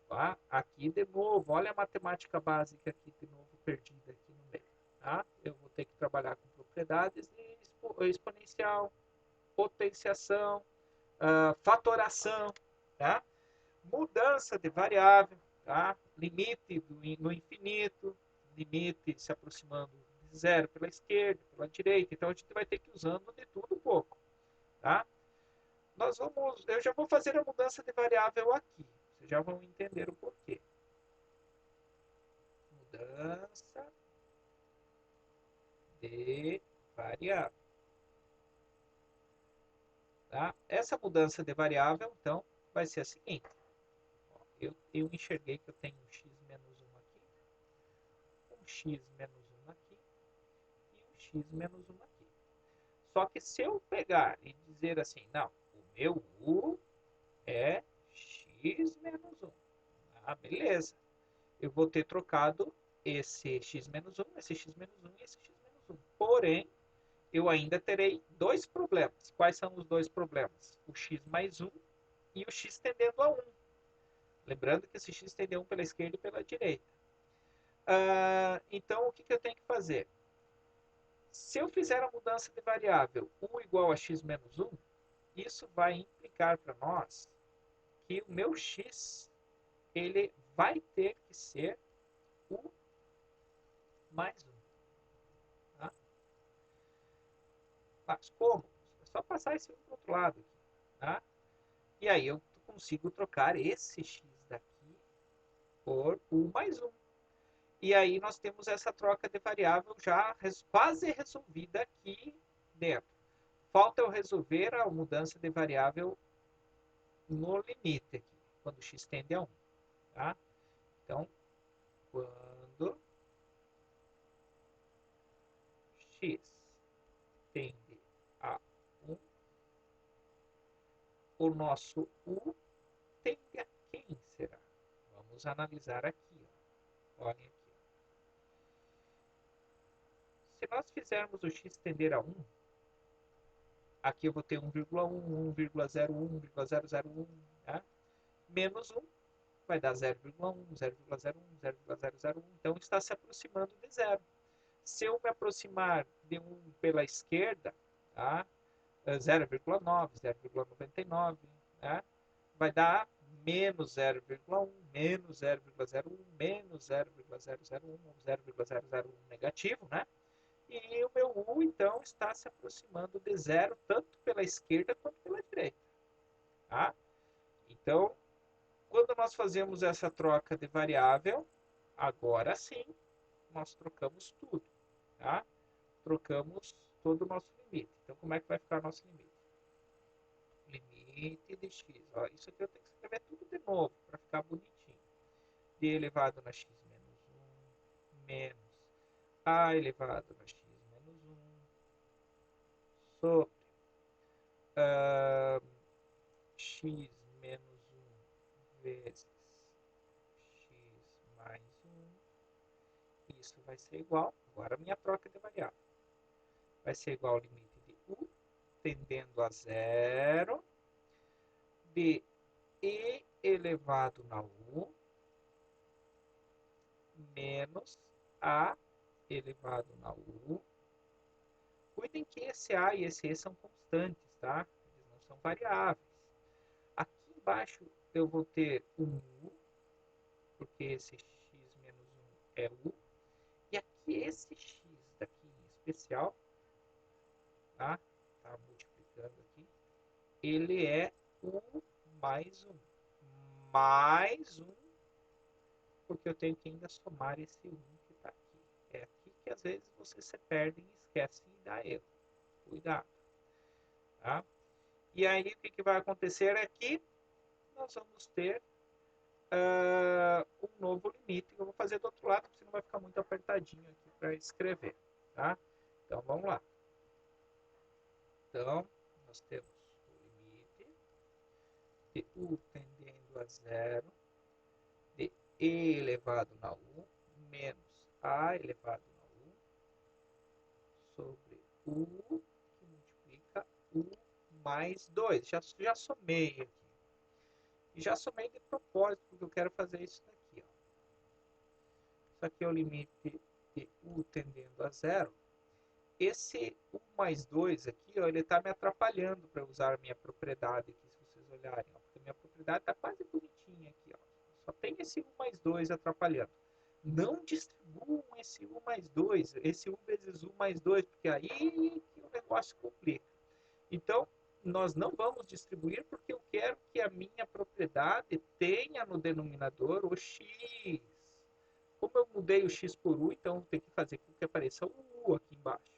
Tá? Aqui, de novo, olha a matemática básica aqui, de novo, perdida aqui no meio. Tá? Eu vou ter que trabalhar com propriedades de exponencial, potenciação, fatoração, tá? Mudança de variável, tá? Limite no infinito, limite se aproximando de zero pela esquerda, pela direita. Então, a gente vai ter que ir usando de tudo um pouco. Tá? Eu já vou fazer a mudança de variável aqui. Vocês já vão entender o porquê. Mudança de variável. Tá? Essa mudança de variável, então, vai ser a seguinte. Eu enxerguei que eu tenho um x menos 1 aqui, um x menos 1 aqui e um x menos 1 aqui. Só que se eu pegar e dizer assim, não, o meu u é x menos 1. Ah, beleza. Eu vou ter trocado esse x menos 1, esse x menos 1 e esse x menos 1. Porém, eu ainda terei dois problemas. Quais são os dois problemas? O x mais 1 e o x tendendo a 1. Lembrando que esse x tende a 1 pela esquerda e pela direita. Então, o que eu tenho que fazer? Se eu fizer a mudança de variável u igual a x menos 1, isso vai implicar para nós que o meu x ele vai ter que ser u mais 1. Tá? Mas como? É só passar esse 1 para o outro lado. Tá? E aí eu consigo trocar esse x daqui por u mais 1. E aí nós temos essa troca de variável já quase resolvida aqui dentro. Falta eu resolver a mudança de variável no limite aqui, quando x tende a 1. Tá? Então, quando x tende a 1, o nosso u tende a quem será? Vamos analisar aqui. Olhem aqui. Se nós fizermos o x tender a 1, Aqui eu vou ter 1,1, 1,01, 1,001, né? Menos 1 vai dar 0,1, 0,01, 0,001. Então está se aproximando de zero. Se eu me aproximar de 1 pela esquerda, tá? 0,9, 0,99, né? Vai dar menos 0,1, menos 0,01, menos 0,001, 0,001 negativo, né? E o meu U, então, está se aproximando de zero, tanto pela esquerda quanto pela direita. Tá? Então, quando nós fazemos essa troca de variável, agora sim, nós trocamos tudo. Tá? Trocamos todo o nosso limite. Então, como é que vai ficar nosso limite? Limite de x. Ó, isso aqui eu tenho que escrever tudo de novo, para ficar bonitinho. D elevado na x menos 1, menos a elevado na x menos 1, sobre x menos 1 vezes x mais 1. Isso vai ser igual, agora a minha troca de variável. Vai ser igual ao limite de u tendendo a zero de e elevado na u menos a elevado na u. Cuidem que esse a e esse e são constantes, tá? Eles não são variáveis. Aqui embaixo eu vou ter um u, porque esse x menos 1 é u. E aqui esse x daqui em especial, tá? Tá multiplicando aqui. Ele é u mais 1. Mais 1, porque eu tenho que ainda somar esse 1 que está aqui. É aqui que às vezes vocês se perdem e esquecem e dá erro. Cuidado. Tá? E aí o que vai acontecer aqui? Nós vamos ter um novo limite. Eu vou fazer do outro lado, porque senão vai ficar muito apertadinho aqui para escrever. Tá? Então vamos lá. Então, nós temos o limite de u tendendo a zero de e elevado na u menos a elevado na u sobre u que multiplica u mais 2. Já somei aqui. E já somei de propósito, porque eu quero fazer isso daqui. Ó. Isso aqui é o limite de u tendendo a zero. Esse u mais 2 aqui, ó, ele está me atrapalhando para usar a minha propriedade aqui, se vocês olharem. Ó, porque a minha propriedade está quase bonitinha aqui. Ó. Só tem esse u mais 2 atrapalhando. Não distribuam esse u mais 2, esse u vezes u mais 2, porque aí que o negócio complica. Então, nós não vamos distribuir porque eu quero que a minha propriedade tenha no denominador o x. Como eu mudei o x por u, então eu tenho que fazer com que apareça o u aqui embaixo.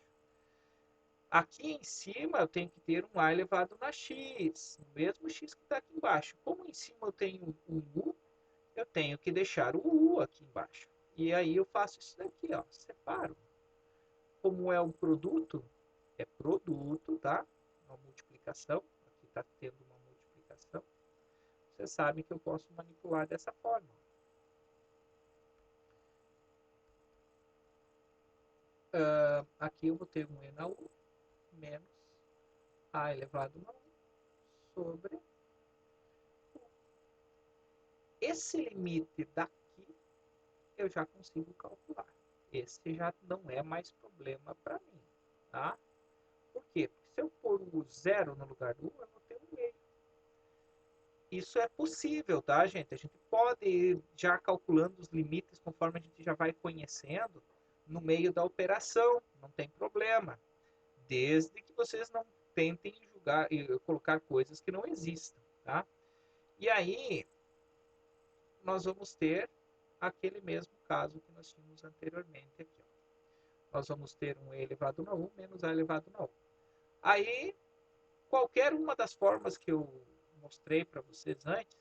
Aqui em cima eu tenho que ter um a elevado na x, o mesmo x que está aqui embaixo. Como em cima eu tenho um u, eu tenho que deixar o u aqui embaixo. E aí eu faço isso daqui, ó, separo. Como é um produto, é produto, tá? Uma multiplicação, aqui está tendo uma multiplicação. Você sabe que eu posso manipular dessa forma. Aqui eu vou ter um e na u menos a elevado na u sobre u. Esse limite daqui eu já consigo calcular. Esse já não é mais problema para mim, tá? Por quê? Porque se eu pôr o zero no lugar do 1, eu vou ter um meio. Isso é possível, tá, gente? A gente pode ir já calculando os limites conforme a gente já vai conhecendo no meio da operação, não tem problema. Desde que vocês não tentem julgar e colocar coisas que não existam, tá? E aí, nós vamos ter aquele mesmo caso que nós tínhamos anteriormente aqui. Ó. Nós vamos ter um e elevado na 1 menos a elevado na 1. Aí, qualquer uma das formas que eu mostrei para vocês antes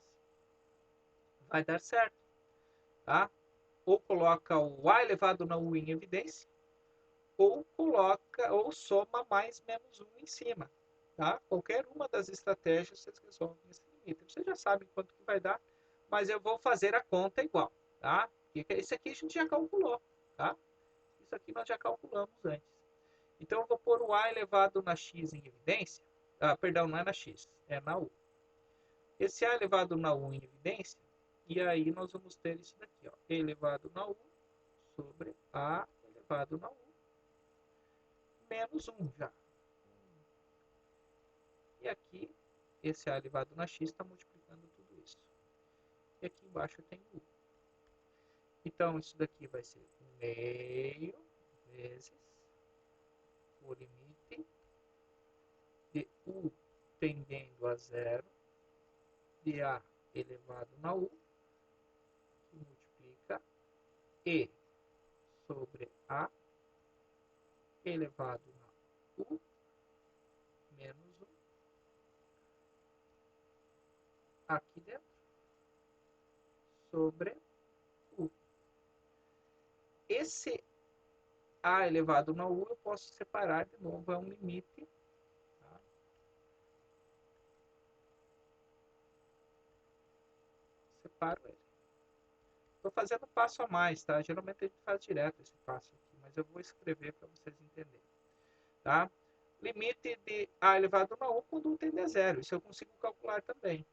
vai dar certo, tá? Ou coloca o a elevado na u em evidência, ou coloca ou soma mais menos 1 em cima, tá? Qualquer uma das estratégias vocês resolvem esse limite. Vocês já sabem quanto que vai dar, mas eu vou fazer a conta igual, tá? Isso aqui a gente já calculou, tá? Isso aqui nós já calculamos antes. Então eu vou pôr o a elevado na x em evidência. Perdão, não é na x, é na u. Esse a elevado na u em evidência, e aí nós vamos ter isso daqui, ó, elevado na u sobre a elevado na u menos 1 já. E aqui, esse a elevado na x está multiplicando tudo isso. E aqui embaixo tem u. Então, isso daqui vai ser meio vezes o limite de u tendendo a zero de a elevado na u, que multiplica e sobre a elevado na u menos 1 aqui dentro sobre u. Esse a elevado na u eu posso separar de novo, é um limite. Tá? Separo ele. Estou fazendo passo a mais, tá? Geralmente a gente faz direto esse passo aqui, mas eu vou escrever para vocês entenderem. Tá? Limite de a elevado na u quando u tende a zero. Isso eu consigo calcular também.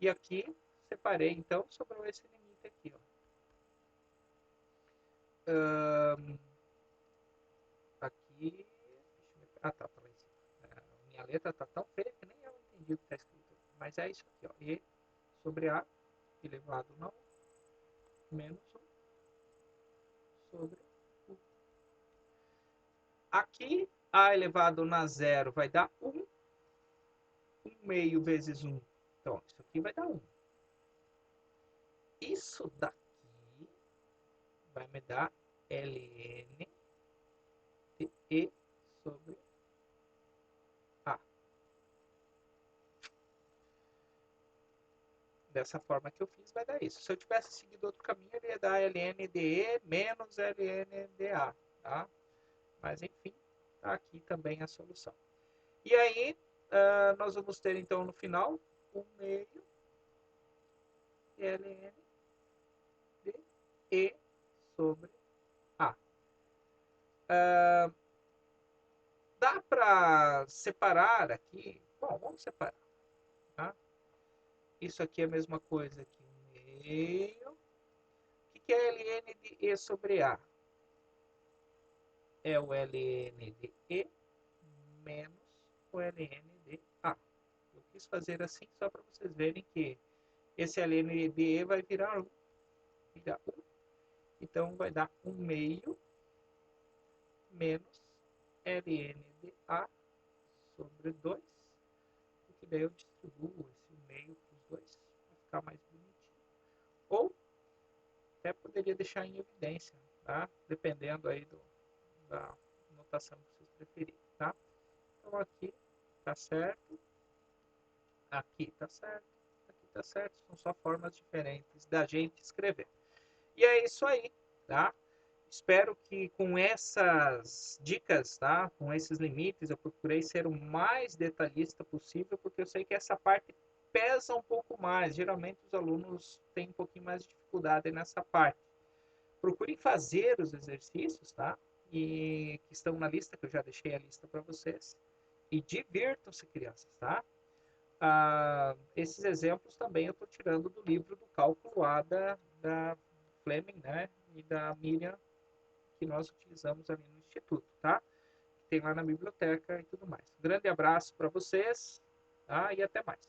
E aqui, separei, então, sobrou esse limite aqui. Ó. Aqui. Tá lá em cima. Minha letra tá tão feia que nem eu entendi o que está escrito. Mas é isso aqui, ó. E sobre a elevado na u menos 1 sobre u. Aqui, a elevado na zero vai dar 1. 1 meio vezes 1. Então, isso aqui vai dar 1. Isso daqui vai me dar ln de e sobre a. Dessa forma que eu fiz, vai dar isso. Se eu tivesse seguido outro caminho, ele ia dar ln de e menos ln de a. Tá? Mas, enfim, tá aqui também a solução. E aí, nós vamos ter, então, no final, 1 meio ln de e sobre a. Dá para separar aqui? Bom, vamos separar. Tá? Isso aqui é a mesma coisa que 1 meio. O que é ln de e sobre a? É o ln de e menos o ln de a. Eu quis fazer assim só para vocês verem que esse ln de e vai virar 1. Então, vai dar 1 meio menos ln de a sobre 2. E que daí eu distribuo esse meio para os dois para ficar mais bonitinho. Ou até poderia deixar em evidência, tá? Dependendo aí da notação que vocês preferirem, tá? Então aqui tá certo, aqui tá certo, aqui tá certo. São só formas diferentes da gente escrever. E é isso aí, tá? Espero que com essas dicas, tá? Com esses limites, eu procurei ser o mais detalhista possível, porque eu sei que essa parte pesa um pouco mais. Geralmente os alunos têm um pouquinho mais de dificuldade nessa parte. Procurem fazer os exercícios, tá? E que estão na lista, que eu já deixei a lista para vocês. E divirtam-se, crianças, tá? Esses exemplos também eu estou tirando do livro do cálculo A da Fleming, né? E da Miriam, que nós utilizamos ali no Instituto, tá? Tem lá na biblioteca e tudo mais. Um grande abraço para vocês, tá? E até mais.